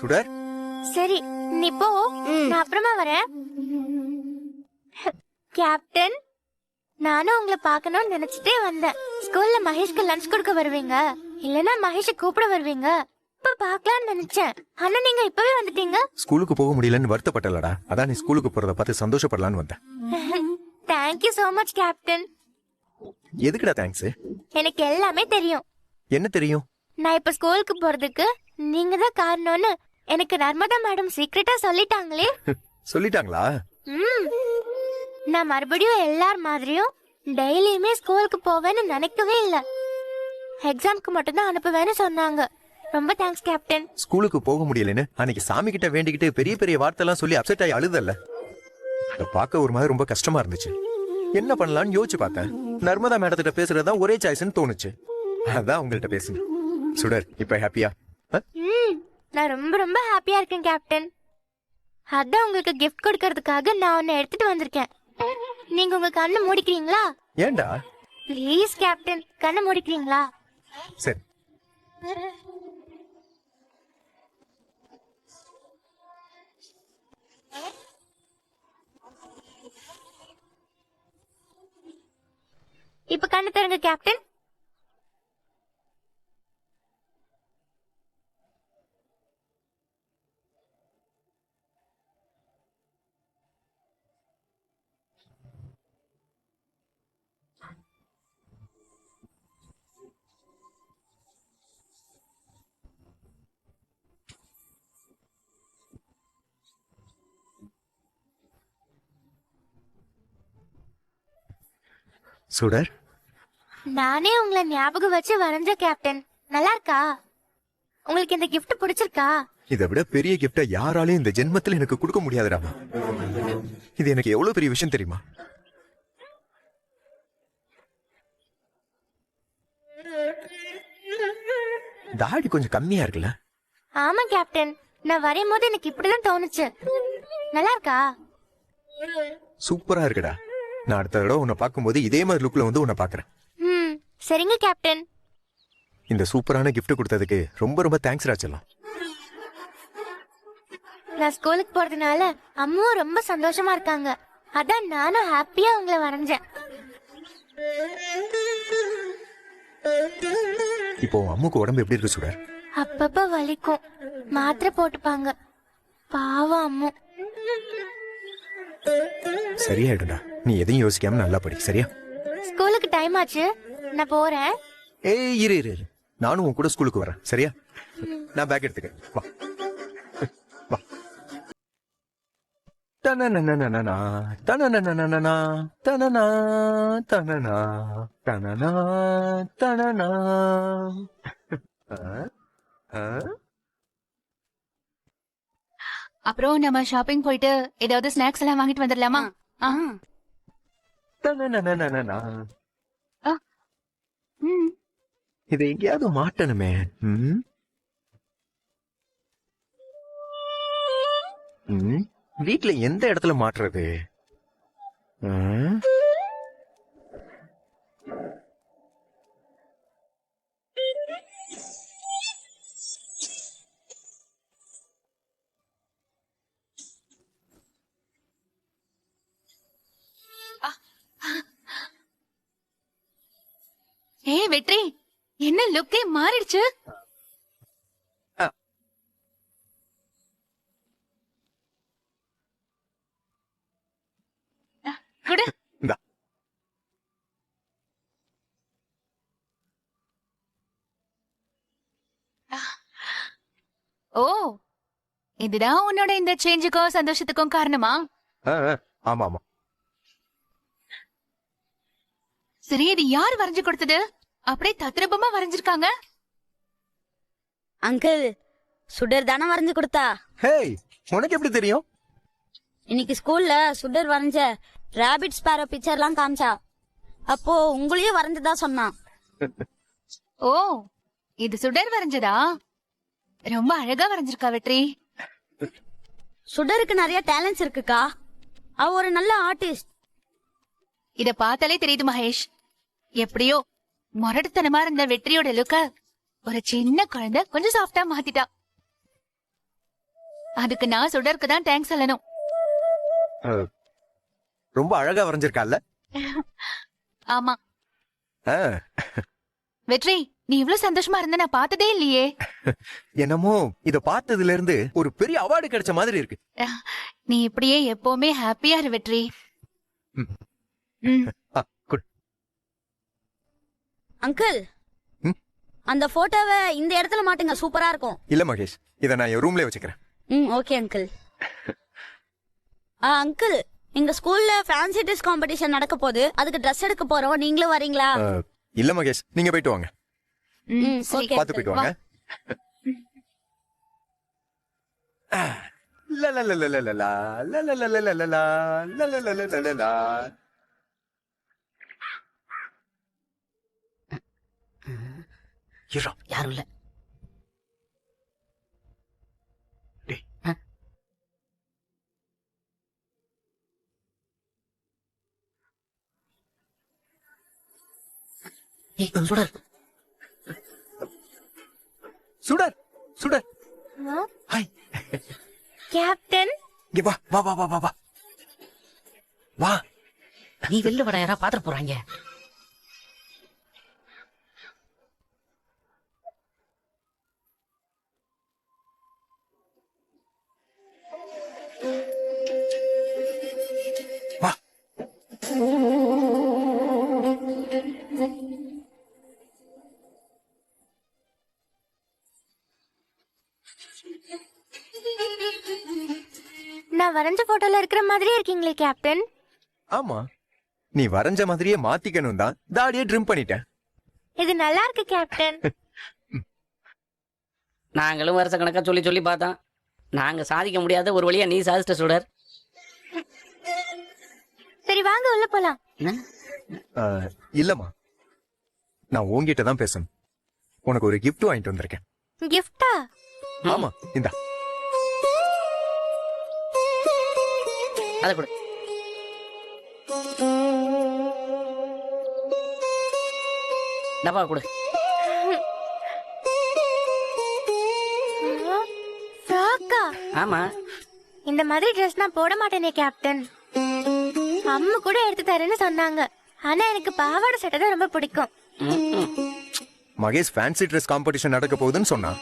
சுடர் சரி நீ போ, நான் அப்புறமா வரேன். கேப்டன், நானும் உங்களை பார்க்கணும்னு நினைச்சிட்டே வந்தேன். ஸ்கூல்ல மகேஷ்க்கு லஞ்ச் கொடுக்க வருவீங்க, இல்லனா மகேஷை கூப்பிட வருவீங்க, இப்ப பாக்கலாம்னு நினைச்சேன். ஆனா நீங்க இப்பவே வந்துட்டீங்க. ஸ்கூலுக்கு போக முடியலன்னு வருத்தப்பட்டலடா, அதான் நீ ஸ்கூலுக்கு போறத பார்த்து சந்தோஷப்படலான்னு வந்தேன். Thank you so much captain. எதுக்குடா தேங்க்ஸ்? எனக்கு எல்லாமே தெரியும். என்ன தெரியும்? நான் இப்ப ஸ்கூலுக்கு போறதுக்கு நீங்க தான் காரணம்னு எனக்கு நர்மதா மேடம் சீக்கிரட்டா சொல்லிட்டாங்களே. சொல்லிட்டாங்களா? நான் மறுபடியும் எல்லார் மாதிரியும் டெய்லியுமே ஸ்கூலுக்கு போவேன்னு நினைக்கவே இல்ல. எக்ஸாம்க்கு மட்டும் தான் அனுப்புவேன்னு சொன்னாங்க. ரொம்ப தேங்க்ஸ் கேப்டன். ஸ்கூலுக்கு போக முடியலன்னு அன்னைக்கு சாமி கிட்ட வேண்டிக்கிட்டு பெரிய பெரிய வார்த்தை எல்லாம் சொல்லி அப்செட் ஆகி அழுதல்ல, பார்க்க ஒரு மாதிரி ரொம்ப கஷ்டமா இருந்துச்சு. என்ன பண்ணலாம்னு யோசிச்சு பார்த்தேன். நர்மதா மேடத்திட்ட பேசுறதுதான் ஒரே சாய்ஸ்ன்னு தோணுச்சு, அதான் உங்கள்கிட்ட பேசுனேன். சுடர், இப்ப ஹாப்பியா? நான் ரொம்ப ரொம்ப ஹாப்பியா இருக்கேன் கேப்டன். அதான் உங்களுக்கு கிஃப்ட் கொடுக்கறதுக்காக நான் ஒன்னு எடுத்துட்டு வந்திருக்கேன். நீங்க உங்க கண்ணை மூடிக்கிறீங்களா? ஏண்டா? ப்ளீஸ் கேப்டன், கண்ணை மூடிக்கிறீங்களா? சரி. இப்ப கண்ணு தருங்க கேப்டன். சுடர், நானே உங்களை ஞாபகம் வச்சு வரைஞ்ச கேப்டன். நல்லா இருக்கா? உங்களுக்கு இந்த கிஃப்ட் பிடிச்சிருக்கா? இதை விட பெரிய கிஃப்ட யாராலையும் இந்த ஜென்மத்தில் எனக்கு கொடுக்க முடியாதுடா. இது எனக்கு எவ்வளவு பெரிய விஷயம் தெரியுமா? தாடி கொஞ்சம் கம்மியா இருக்குல்ல? ஆமா கேப்டன், நான் வரையும் போது எனக்கு இப்படிதான் தோணுச்சு. நல்லா இருக்கா? சூப்பரா இருக்குடா. நான் அடுத்த தடவை உன்னை பார்க்கும்போது இதே மாதிரி லுக்ல வந்து உன்னை பாக்குறேன். சரிங்க கேப்டன். இந்த சூப்பரான கிஃப்ட் கொடுத்ததுக்கு ரொம்ப ரொம்ப தேங்க்ஸ் ராச்சலாம். நான் ஸ்கூலுக்கு போறதுனால அம்மாவும் ரொம்ப சந்தோஷமா இருக்காங்க. அதான் நானும் ஹாப்பியா உங்களை வரைஞ்சேன். இப்போ அம்முக்கு உடம்பு எப்படி இருக்கு சுடர்? அப்பப்ப வலிக்கும், மாத்திரை போட்டுப்பாங்க. பாவம் அம்மு. சரியாயிடும்டா, நீ எதையும் யோசிக்காம நல்லா படி, சரியா? ஸ்கூலுக்கு டைம் ஆச்சு, நான் போறேன். ஏய் இரு இரு இரு, நானும் உன் கூட ஸ்கூலுக்கு வரேன், சரியா? நான் பேக் எடுத்துக்கிறேன், வா வா. தனனனனனனா தனனனனனனா தனனா தனனா தனனா தனனா. அப்புறம் நம்ம ஷாப்பிங் போயிட்டு ஏதாவது ஸ்நாக்ஸ் எல்லாம் வாங்கிட்டு வந்துடலாமா? தனனனனனனா. ம். இதை எங்கேயாவது மாட்டணுமே. வீட்டுல எந்த இடத்துல மாட்டுறது? ஏய் வெற்றி, என்ன லுக்கே மாறிடுச்சு. குடு. ஓ, இதுதான் உன்னோட இந்த சேஞ்சுக்கும் சந்தோஷத்துக்கும் காரணமா? ஆமா ஆமா. சரி, இது யார் வரைஞ்சு கொடுத்தது? அப்படியே தத்ரூபமா வரைஞ்சிருக்காங்க. அங்கிள், சுடர் தானே வரைஞ்சு கொடுத்தா? ஹேய், உனக்கு எப்படி தெரியும்? இன்னைக்கு ஸ்கூல்ல சுடர் வரைஞ்ச ராபிட் ஸ்பாரோ பிக்சர்லாம் காமிச்சா. அப்போ உங்களையும் வரைஞ்சதா சொன்னான். ஓ, இது சுடர் வரைஞ்சதா? ரொம்ப அழகா வரைஞ்சிருக்கா வெற்றி. சுடருக்கு நிறைய டேலண்ட்ஸ் இருக்குக்கா. அவ ஒரு நல்ல ஆர்டிஸ்ட். இத பார்த்தாலே தெரியுது மகேஷ். எப்படியோ முரட்டுத்தனமா இருந்த வெற்றியோட லுக்க ஒரு சின்ன குழந்தை கொஞ்சம் சாஃப்டா மாத்திட்டா. அதுக்கு நான் சுடருக்கு தான் தேங்க்ஸ் சொல்லணும். ரொம்ப அழகா வரைஞ்சிருக்கால. ஆமா. ஆ, வெற்றி, நீ இவ்ளோ சந்தோஷமா இருந்த நான் பார்த்ததே இல்லையே. என்னமோ இத பார்த்ததுல இருந்து ஒரு பெரிய அவார்டு கிடைச்ச மாதிரி இருக்கு. நீ இப்படியே எப்பவுமே ஹாப்பியா இரு வெற்றி. ம். ம். ஆ, குட். அங்கிள் ம்? அந்த போட்டோவை இந்த இடத்துல மாட்டுங்க, சூப்பரா இருக்கும். இல்ல மகேஷ், இத நான் என் ரூம்ல வச்சுக்கிறேன். Okay uncle. அங்கிள், எங்க ஸ்கூல்ல ஃபேன்சி ட்ரெஸ் காம்படிஷன் நடக்க போகுது, அதுக்கு ட்ரெஸ் எடுக்க போறோம், நீங்களும் வரீங்களா? இல்ல மகேஷ், நீங்க போயிட்டு வாங்க. ம், சரி. ஓகே பாத்து போயிட்டு வாங்க. லா, லா, லா, லா, லா, லா, லா, லா, லா, லா, லா, லா, லா, லா, லா, லா, லா, லா. இருடா. யாரும் இல்ல. டேய். சுடர், சுடர், சுடர். ஹாய். கேப்டன், இங்க வா வா வா வா வா வா. வா. நீ வெளில வர, யாரா பாத்துட்டு போறாங்க. வா. நான் வரைஞ்ச போட்டோல இருக்கிற மாதிரியே இருக்கீங்களே கேப்டன். ஆமா, நீ வரைஞ்ச மாதிரியே மாத்திக்கணும் தான் தாடியை ட்ரிம் பண்ணிட்டேன். இது நல்லா இருக்கு கேப்டன். நாங்களும் வருஷ கணக்கா சொல்லி சொல்லி பார்த்தோம். நாங்க சாதிக்க முடியாத ஒரு வழியா நீ சாதிச்சிட்ட சுடர். சரி வாங்க உள்ள போலாம். என்ன? இல்லம்மா, நான் உன்கிட்ட தான் பேசணும். உனக்கு ஒரு gift வாங்கிட்டு வந்திருக்கேன். கிஃப்டா? ஆமா, இந்தா. அதை கொடு. டப்பா கொடு. ஃப்ராக்கா? ஆமா, இந்த மாதிரி ட்ரெஸ் நான் போட மாட்டேனே கேப்டன். அம்மா கூட எடுத்து தரேன்னு சொன்னாங்க. ஆனா எனக்கு பாவாடை சட்டை தான் ரொம்ப பிடிக்கும். மகேஷ் ஃபேன்சி ட்ரெஸ் காம்படிஷன் நடக்க போகுதுன்னு சொன்னான்.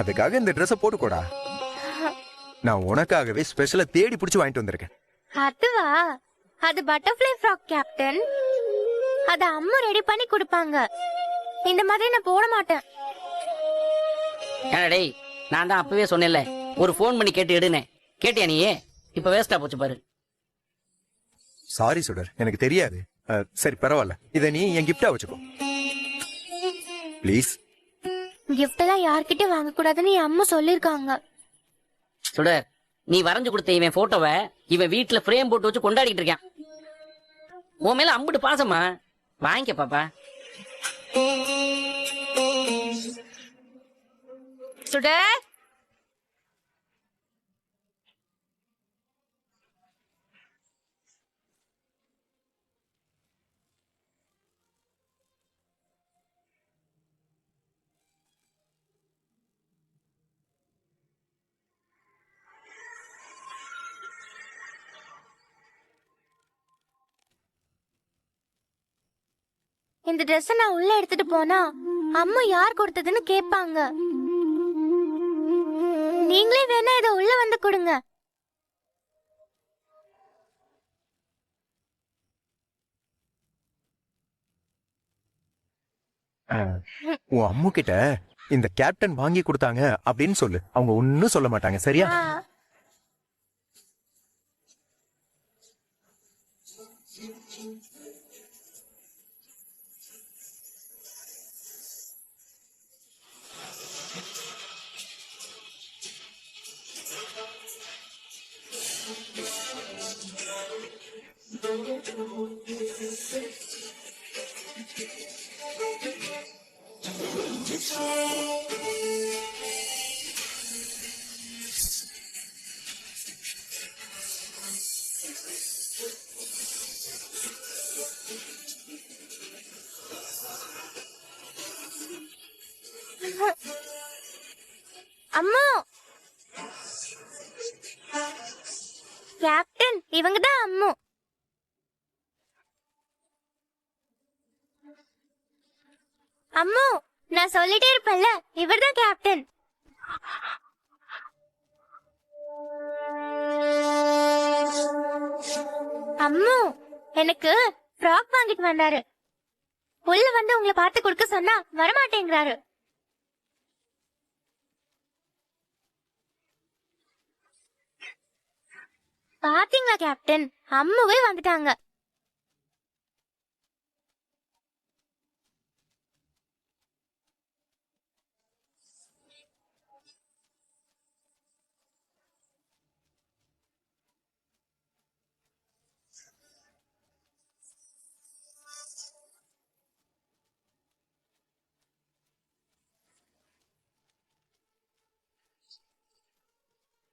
அதுக்காக இந்த ட்ரெஸ்ஸை போட்டுக்கோடா. நான் உனக்காகவே ஸ்பெஷலா தேடி பிடிச்சு வாங்கிட்டு வந்திருக்கேன். அதுவா? அது பட்டர்ஃப்ளை ஃப்ராக் கேப்டன். அத அம்மா ரெடி பண்ணி கொடுப்பாங்க. இந்த மாதிரி நான் போட மாட்டேன். ஏன்னா டேய், நான் தான் அப்பவே சொன்னேன்ல, ஒரு ஃபோன் பண்ணி கேட்டு எடுனே. கேட்டியா நீ? இப்ப வேஸ்டா போச்சு பாரு. சாரி சுடர், எனக்கு தெரியாது. சரி பரவாயில்ல, இதை நீ என் கிஃப்டா வச்சுக்கோ ப்ளீஸ். கிஃப்ட் எல்லாம் யார்கிட்ட வாங்க கூடாதுன்னு என் அம்மா சொல்லிருக்காங்க. சுடர், நீ வரைஞ்சு கொடுத்த இவன் போட்டோவை இவன் வீட்டுல ஃப்ரேம் போட்டு வச்சு கொண்டாடிட்டு இருக்கான். உன் மேல அம்புட்டு பாசமா. வாங்கிக்க பாப்பா. சுடர், இந்த ட்ரெஸ் நான் உள்ள எடுத்துட்டு போனா அம்மா யார் கொடுத்ததுன்னு கேட்பாங்க. நீங்களே வேணா இத உள்ள வந்து கொடுங்க. உன் அம்மு கிட்ட இந்த கேப்டன் வாங்கி கொடுத்தாங்க அப்படின்னு சொல்லு. அவங்க ஒன்னும் சொல்ல மாட்டாங்க, சரியா? அம்மா இவங்க தான் அம்மு. அம்மு, நான் சொல்லிட்டே இருப்பேன்ல, இவர்தான் கேப்டன். அம்மு, எனக்கு ஃப்ராக் வாங்கிட்டு வந்தாரு. உள்ள வந்து உங்களை பார்த்து கொடுக்க சொன்னா வரமாட்டேங்கிறாரு. பாத்தீங்களா கேப்டன், அம்முவே வந்துட்டாங்க.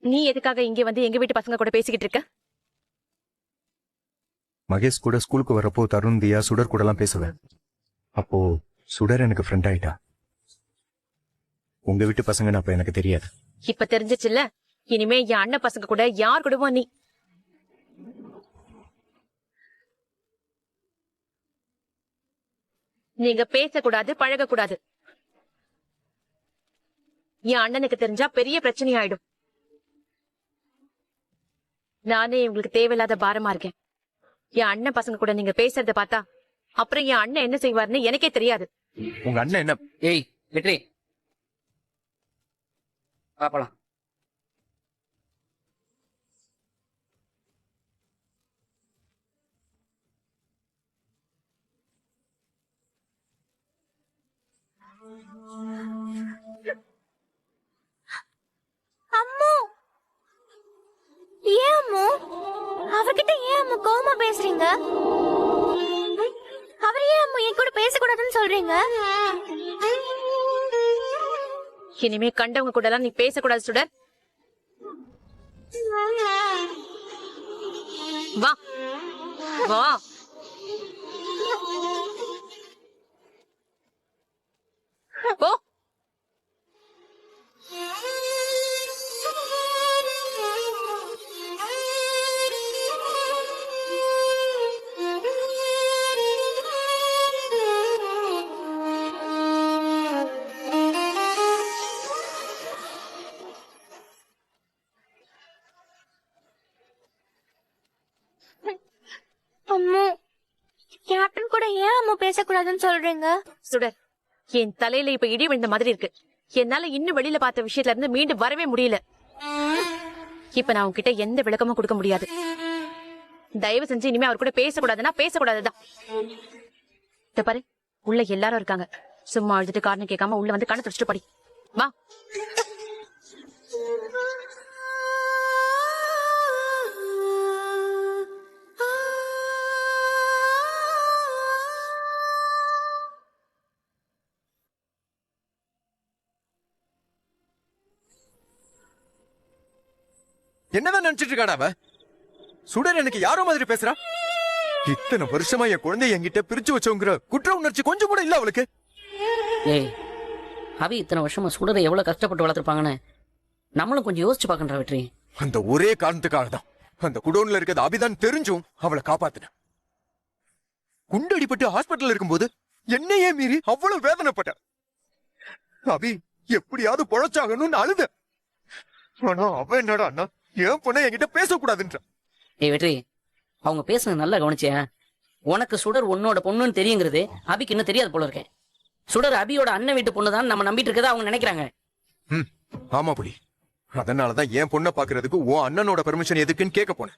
நீ எதுக்காக இங்க வந்து எங்க வீட்டு பசங்க கூட பேசிக்கிட்டு இருக்க? மகேஷ் கூட ஸ்கூலுக்கு வரப்போ தருண், தியா, சுடர் கூட எல்லாம் பேசுவேன். அப்போ சுடர் எனக்கு ஃப்ரெண்ட் ஆயிட்டா. உங்க வீட்டு பசங்கன்னு அப்ப எனக்கு தெரியாது. இப்ப தெரிஞ்சிச்சுல்ல, இனிமே என் அண்ணன் பசங்க கூட யார் கூடவும் நீ நீங்க பேசக்கூடாது, பழகக்கூடாது. என் அண்ணனுக்கு தெரிஞ்சா பெரிய பிரச்சனை ஆயிடும். நானே உங்களுக்கு தேவையில்லாத பாரமா இருக்கேன். என் அண்ணன் பசங்க கூட நீங்க பேசுறத பார்த்தா அப்புறம் என் அண்ணன் என்ன செய்வாருன்னு எனக்கே தெரியாது. உங்க அண்ணன் என்ன? ஏய் வெற்றி, பாப்பலாம். அம்மு, ஏன் அம்மு அவர்கிட்ட ஏன் அம்மு கோவமா பேசுறீங்க? அவர் ஏன் அம்மு என் கூட பேசக்கூடாதுன்னு சொல்றீங்க? இனிமே கண்டவங்க கூட எல்லாம் நீ பேசக்கூடாது சுடர். வா வா. போ. அம்மு, கேப்டன் கூட ஏன் அம்மு பேசக்கூடாதுன்னு சொல்றீங்க? சுடர், என் தலையில இப்ப இடி விழுந்த மாதிரி இருக்கு. என்னால இன்னும் வெளியில பார்த்த விஷயத்துல இருந்து மீண்டும் வரவே முடியல. இப்ப நான் உன்கிட்ட எந்த விளக்கமும் கொடுக்க முடியாது. தயவு செஞ்சு இனிமே அவர் கூட பேசக்கூடாதுன்னா பேசக்கூடாதுதான். இத பாரு, உள்ள எல்லாரும் இருக்காங்க. சும்மா அழுதுட்டு காரணம் கேட்காம உள்ள வந்து கண்ணை துடிச்சிட்டு படி. வா. என்னதான் நினைச்சிட்டு இருக்காடா அவ? சுடர் எனக்கு யாரோ மாதிரி பேசுறா. இத்தனை வருஷமா என் குழந்தைய என்கிட்ட பிரிச்சு வச்சோங்கிற குற்ற உணர்ச்சி கொஞ்சம் கூட இல்ல அவளுக்கு. ஏய், அவி இத்தனை வருஷமா சுடரை எவ்வளவு கஷ்டப்பட்டு வளர்த்துருப்பாங்கன்னு நம்மளும் கொஞ்சம் யோசிச்சு பாக்கன்ற வெற்றி. அந்த ஒரே காரணத்துக்காக தான் அந்த குடோன்ல இருக்கிறது அபிதான் தெரிஞ்சும் அவளை காப்பாத்தின. குண்டடிப்பட்டு ஹாஸ்பிட்டல் இருக்கும்போது என்னையே மீறி அவ்வளவு வேதனைப்பட்ட அபி எப்படியாவது பொழைச்சாகணும்னு அழுத. ஆனா அவ என்னடா அண்ணா ஏன் பொண்ணை என்கிட்ட பேசக்கூடாதுன்ற. ஏய் வெற்றி, அவங்க பேசுனது நல்லா கவனிச்சியா? உனக்கு சுடர் உன்னோட பொண்ணுன்னு தெரியுங்கிறது அபிக்கு இன்னும் தெரியாது போல இருக்கேன். சுடர் அபியோட அண்ணன் வீட்டு பொண்ணுதான் நம்ம நம்பிட்டு இருக்கதா அவங்க நினைக்கிறாங்க. ஆமா புடி. அதனாலதான் என் பொண்ணை பாக்குறதுக்கு உன் அண்ணனோட பெர்மிஷன் எதுக்குன்னு கேட்க போனேன்.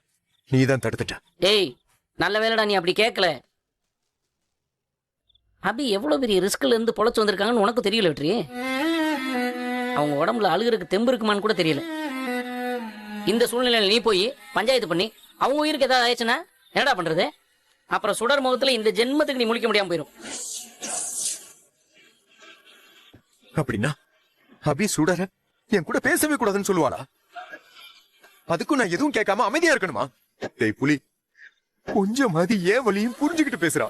நீதான் தடுத்துட்ட. ஏய், நல்ல வேலைடா நீ அப்படி கேட்கல. அபி எவ்வளவு பெரிய ரிஸ்க்ல இருந்து பொழைச்சு வந்திருக்காங்கன்னு உனக்கு தெரியல வெற்றி. அவங்க உடம்புல அழுகிறதுக்கு தெம்பு இருக்குமான்னு கூட தெரியல. இந்த சூழ்நிலையில நீ போய் பஞ்சாயத்து பண்ணி அவங்க உயிருக்கு ஏதாவது ஆயிடுச்சுன்னா என்னடா பண்றது? அப்புறம் சுடர் முகத்துல இந்த ஜென்மத்துக்கு நீ முழிக்க முடியாம போயிடும். அப்படின்னா அபி சுடர என் கூட பேசவே கூடாதுன்னு சொல்லுவாளா? அதுக்கும் நான் எதுவும் கேட்காம அமைதியா இருக்கணுமா? டேய் புலி, கொஞ்சமாதி ஏன் வழியும் புரிஞ்சுக்கிட்டு பேசுறா.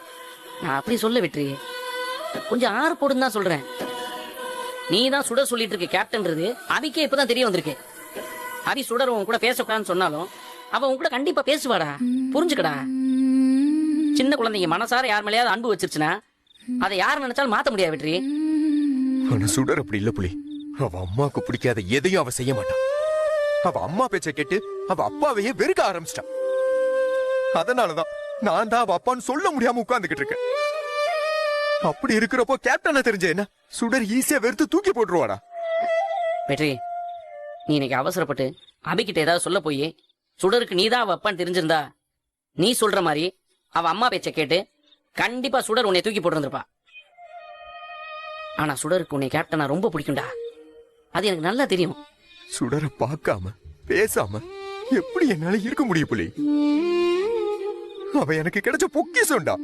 நான் அப்படி சொல்ல வெற்றி, கொஞ்சம் ஆறு போடுன்னு தான் சொல்றேன். நீ தான் சுடர் சொல்லிட்டு இருக்க கேப்டன்றது அபிக்கே இப்பதான் தெரிய வந்திருக்கு. அபி சுடர் உன் கூட பேசக்கூடாதுன்னு சொன்னாலும் அவ உன் கூட கண்டிப்பா பேசுவாடா, புரிஞ்சுக்கடா. சின்ன குழந்தைங்க மனசார யார் மேலேயாவது அன்பு வச்சிருச்சுன்னா அதை யார் நினைச்சாலும் மாத்த முடியாது வெற்றி. ஆனா சுடர் அப்படி இல்ல புலி. அவ அம்மாவுக்கு பிடிக்காத எதையும் அவ செய்ய மாட்டான். அவ அம்மா பேச்ச கேட்டு அவ அப்பாவையே வெறுக்க ஆரம்பிச்சிட்டான். அதனாலதான் நான் தான் அவ அப்பான்னு சொல்ல முடியாம உட்கார்ந்துகிட்டு இருக்கேன். அப்படி இருக்கிறப்போ கேப்டனா தெரிஞ்ச என்ன சுடர் ஈஸியா வெறுத்து தூக்கி போட்டுருவாடா. வெற்றி, நீ இன்னைக்கு அவசரப்பட்டு அபிகிட்ட ஏதாவது சொல்ல போய் சுடருக்கு நீதான் அவ அப்பான்னு தெரிஞ்சிருந்தா நீ சொல்ற மாதிரி அவ அம்மா பேச்ச கேட்டு கண்டிப்பா சுடர் உன்னை தூக்கி போட்டு. ஆனா சுடருக்கு உன்னை கேப்டனா ரொம்ப பிடிக்கும்டா, அது எனக்கு நல்லா தெரியும். சுடரை பார்க்காம பேசாம எப்படி என்னால இருக்க முடியும் புலி? அவ எனக்கு கிடைச்ச பொக்கிஷம்டா.